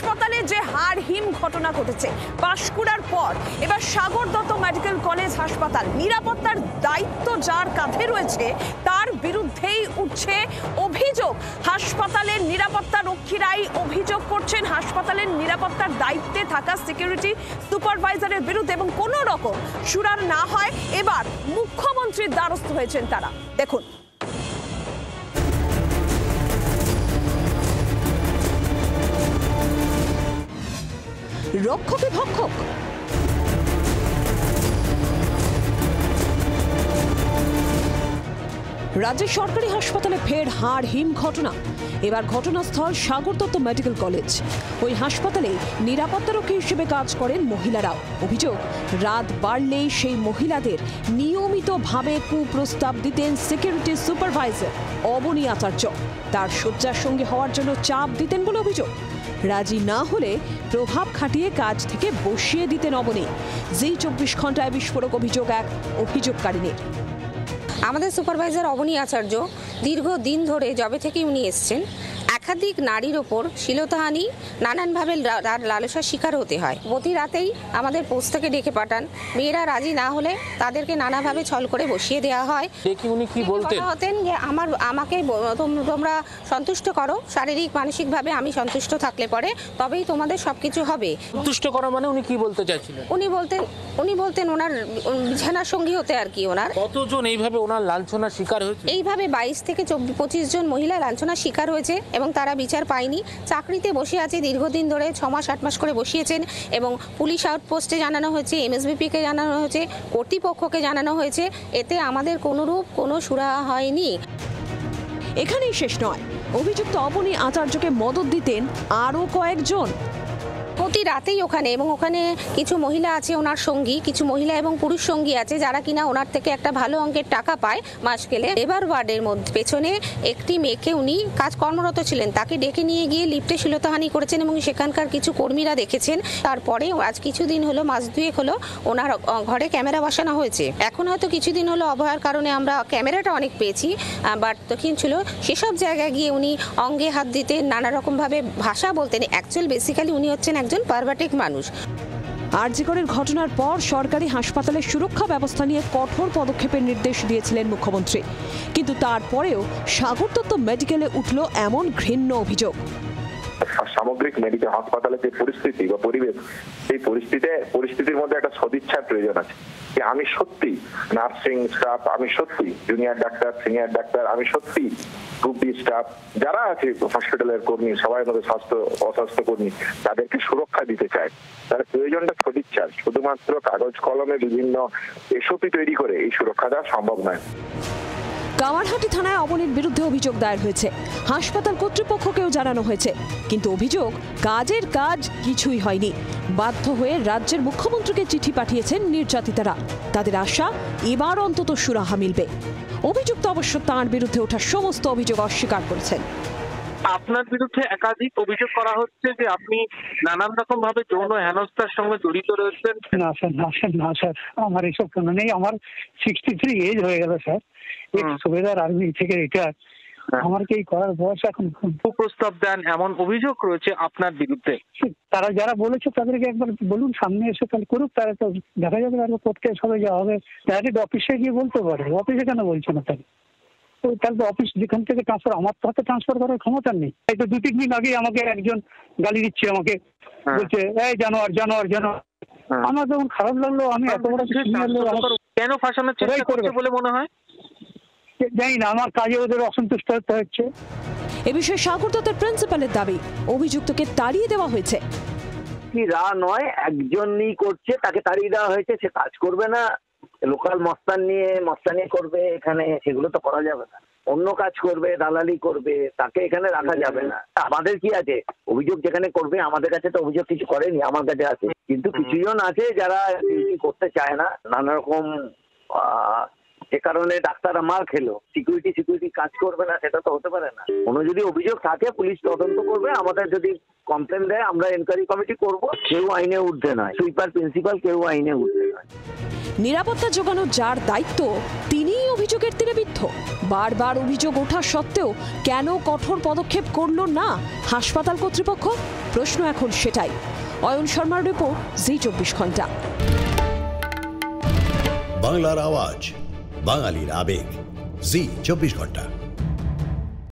হাসপাতালে যে হাড়হিম ঘটনা ঘটেছে পাঁশকুড়ার পর এবার সাগর দত্ত মেডিকেল কলেজ হাসপাতাল, নিরাপত্তার দায়িত্ব যার কাঁধে রয়েছে তার বিরুদ্ধেই উঠছে অভিযোগ। হাসপাতালের নিরাপত্তা রক্ষীরাই অভিযোগ করছেন হাসপাতালের নিরাপত্তার দায়িত্বে থাকা সিকিউরিটি সুপারভাইজারের বিরুদ্ধে, এবং কোনো রকম সুরার না হয় এবার মুখ্যমন্ত্রীর দ্বারস্থ হয়েছেন তারা। দেখুন, রক্ষকে ভক্ষক। রাজ্যের সরকারি হাসপাতালে ফের হাড়হিম ঘটনা। এবার ঘটনাস্থল সাগর দত্ত মেডিকেল কলেজ। ওই হাসপাতালে নিরাপত্তারক্ষী হিসেবে কাজ করেন মহিলারাও। অভিযোগ, রাত বাড়লেই সেই মহিলাদের নিয়মিতভাবে কুপ্রস্তাব দিতেন সিকিউরিটি সুপারভাইজার অবনী আচার্য। তার শয্যার সঙ্গে হওয়ার জন্য চাপ দিতেন বলে অভিযোগ। রাজি না হলে প্রভাব খাটিয়ে কাজ থেকে বসিয়ে দিতেন অবনী। যেই 24 ঘন্টায় বিস্ফোরক অভিযোগ এক অভিযোগকারিনীর। আমাদের সুপারভাইজার অবনী আচার্য দীর্ঘদিন ধরে যবে থেকে উনি এসছেন একাধিক নারীর ওপর শ্লীলতাহানি, নানানভাবে লালসার শিকার হতে হয়। প্রতি রাতেই আমাদের পোস্ট থেকে ডেকে পাঠান, মেয়েরা রাজি না হলে তাদেরকে নানাভাবে ছল করে বসিয়ে দেওয়া হয়। উনি কি বলতেন যে আমাকে তোমরা সন্তুষ্ট করো, শারীরিক মানসিকভাবে আমি সন্তুষ্ট থাকলে পরে তবেই তোমাদের সবকিছু হবে। সন্তুষ্ট করা মানে উনি কি বলতে চাইছিলেন? উনি বলতেন ওনার বিছানার সঙ্গী হতে আর কি। ওনার কতজন এইভাবে ওনার লাঞ্ছনার শিকার হয়েছে? এইভাবে 22 থেকে 25 জন মহিলা লাঞ্ছনার শিকার হয়েছে এবং তারা বিচার পায়নি। চাকরিতে বসে আছে দীর্ঘদিন ধরে, 6 মাস 8 মাস করে বসিয়েছেন, এবং পুলিশ আউটপোস্টে জানানো হয়েছে, MSBP-কে জানানো হয়েছে, কর্তৃপক্ষকে জানানো হয়েছে। এতে আমাদের কোনোরূপ কোনো সুরাহা হয়নি। এখানেই শেষ নয়, অভিযুক্ত অবনী আচার্যকে মদত দিতেন আরও কয়েকজন। প্রতি রাতেই ওখানে, এবং ওখানে কিছু মহিলা আছে ওনার সঙ্গী, কিছু মহিলা এবং পুরুষ সঙ্গী আছে যারা কিনা ওনার থেকে একটা ভালো অঙ্কের টাকা পায় মাস গেলে। এবার ওয়ার্ডের মধ্যে পেছনে একটি মেয়েকে উনি কর্মরত ছিলেন, তাকে ডেকে নিয়ে গিয়ে লিফটে শ্লীলতাহানি করেছেন এবং সেখানকার কিছু কর্মীরা দেখেছেন। তারপরে আজ কিছুদিন হলো, মাস 2 হলো, ওনার ঘরে ক্যামেরা বসানো হয়েছে। এখন হয়তো কিছুদিন হলো অভয়ার কারণে আমরা ক্যামেরাটা অনেক পেয়েছি, বাট তখন ছিল সেসব জায়গায় গিয়ে উনি অঙ্গে হাত দিতেন, নানা রকমভাবে ভাষা বলতেন। অ্যাকচুয়াল বেসিক্যালি উনি হচ্ছেন একজন পারভার্টিক মানুষ। আরজিকরের ঘটনার পর সরকারি হাসপাতালের সুরক্ষা ব্যবস্থা নিয়ে কঠোর পদক্ষেপের নির্দেশ দিয়েছিলেন মুখ্যমন্ত্রী, কিন্তু তারপরেও সাগর দত্ত মেডিকেলে উঠল এমন ঘৃণ্য অভিযোগ। সামগ্রিক মেডিকেল হাসপাতালের যে পরিস্থিতি বা পরিবেশ, সেই পরিস্থিতির মধ্যে একটা সদিচ্ছার প্রয়োজন আছে। আমি সত্যি নার্সিং স্টাফ, আমি সত্যি জুনিয়র ডাক্তার, সিনিয়র ডাক্তার, আমি সত্যি গ্রুপ ডি স্টাফ যারা আছে হসপিটালের কর্মী, সবাই মধ্যে স্বাস্থ্য অস্বাস্থ্য কর্মী, তাদেরকে সুরক্ষা দিতে চায়। তার প্রয়োজনটা সদিচ্ছার, শুধুমাত্র কাগজ কলমে বিভিন্ন এসওপি তৈরি করে এই সুরক্ষা দেওয়া সম্ভব নয়। কামারহাটি থানায় অবনীর বিরুদ্ধে অভিযোগ দায়ের হয়েছে, হাসপাতাল কর্তৃপক্ষকেও জানানো হয়েছে, কিন্তু অভিযোগ কাজের কাজ কিছুই হয়নি। বাধ্য হয়ে রাজ্যের মুখ্যমন্ত্রীকে চিঠি পাঠিয়েছেন নির্যাতিতারা। তাদের আশা এবার অন্তত সুরাহা মিলবে। অভিযুক্ত অবশ্য তাঁর বিরুদ্ধে ওঠা সমস্ত অভিযোগ অস্বীকার করেছেন। আপনার বিরুদ্ধে একাধিক অভিযোগ করা হচ্ছে যে আপনি নানান রকম ভাবে যৌন হেনস্থার সঙ্গে জড়িত রয়েছেন। না স্যার, আমার এসব কোনো নেই। আমার 63 এজ হয়ে গেল স্যার। সুবেদার আর্মি থেকে রিটায়ার। আমার কি করার বয়স এখন? কুপ্রস্তাব দেন এমন অভিযোগ রয়েছে আপনার বিরুদ্ধে। তারা যারা বলেছে তাদেরকে একবার বলুন, সামনে এসে তাহলে করুক। তারা তো দেখা যাবে, আর কোর্ট কেস হবে, যা হবে ডাইরেক্ট অফিসে গিয়ে বলতে পারে। অফিসে কেন বলছে না? তাহলে তো অফিস যেখান থেকে ট্রান্সফার, আমার তো হাতে ট্রান্সফার করার ক্ষমতা নেই। এই তো 2-3 দিন আগে আমাকে একজন গালি দিচ্ছে, আমাকে বলছে এই জানোয়ার। আমার তখন খারাপ লাগলো। আমি এত বড় কেন ফাঁসানোর চেষ্টা করছে বলে মনে হয়? জানি না, আমার কাজে ওদের অসন্তুষ্ট হতে হচ্ছে। এ বিষয়ে সাগর দত্তের প্রিন্সিপালের দাবি, অভিযুক্তকে তাড়িয়ে দেওয়া হয়েছে। নয়, একজনই করছে, তাকে তাড়িয়ে দেওয়া হয়েছে। সে কাজ করবে না, লোকাল মস্তানি করবে এখানে, সেগুলো তো করা যাবে না। অন্য কাজ করবে, দালালি করবে, তাকে এখানে রাখা যাবে না। আমাদের কি আছে, অভিযোগ যেখানে করবে, আমাদের কাছে তো অভিযোগ কিছু করেনি, আমার কাছে আছে। কিন্তু কিছুজন আছে যারা করতে চায় না, নানা রকম সে কারণে ডাক্তাররা মার খেলো। সিকিউরিটি কাজ করবে না, সেটা তো হতে পারে না। কোনো যদি অভিযোগ থাকে পুলিশ তদন্ত করবে, আমাদের যদি কমপ্লেন দেয় আমরা এনকোয়ারি কমিটি করব। কেউ আইনে ঊর্ধ্বে নয়, সুইপার প্রিন্সিপাল কেউ আইনে ঊর্ধ্বে নয়। নিরাপত্তা জোগানোর যার দায়িত্ব তিনিই অভিযোগের তীরে বিদ্ধ। বারবার অভিযোগ ওঠা সত্ত্বেও কেন কঠোর পদক্ষেপ করল না হাসপাতাল কর্তৃপক্ষ? প্রশ্ন এখন সেটাই। অয়ন শর্মার রিপোর্ট, জি24 ঘন্টা। বাংলার আওয়াজ, বাঙালির আবেগ, জি24 ঘন্টা।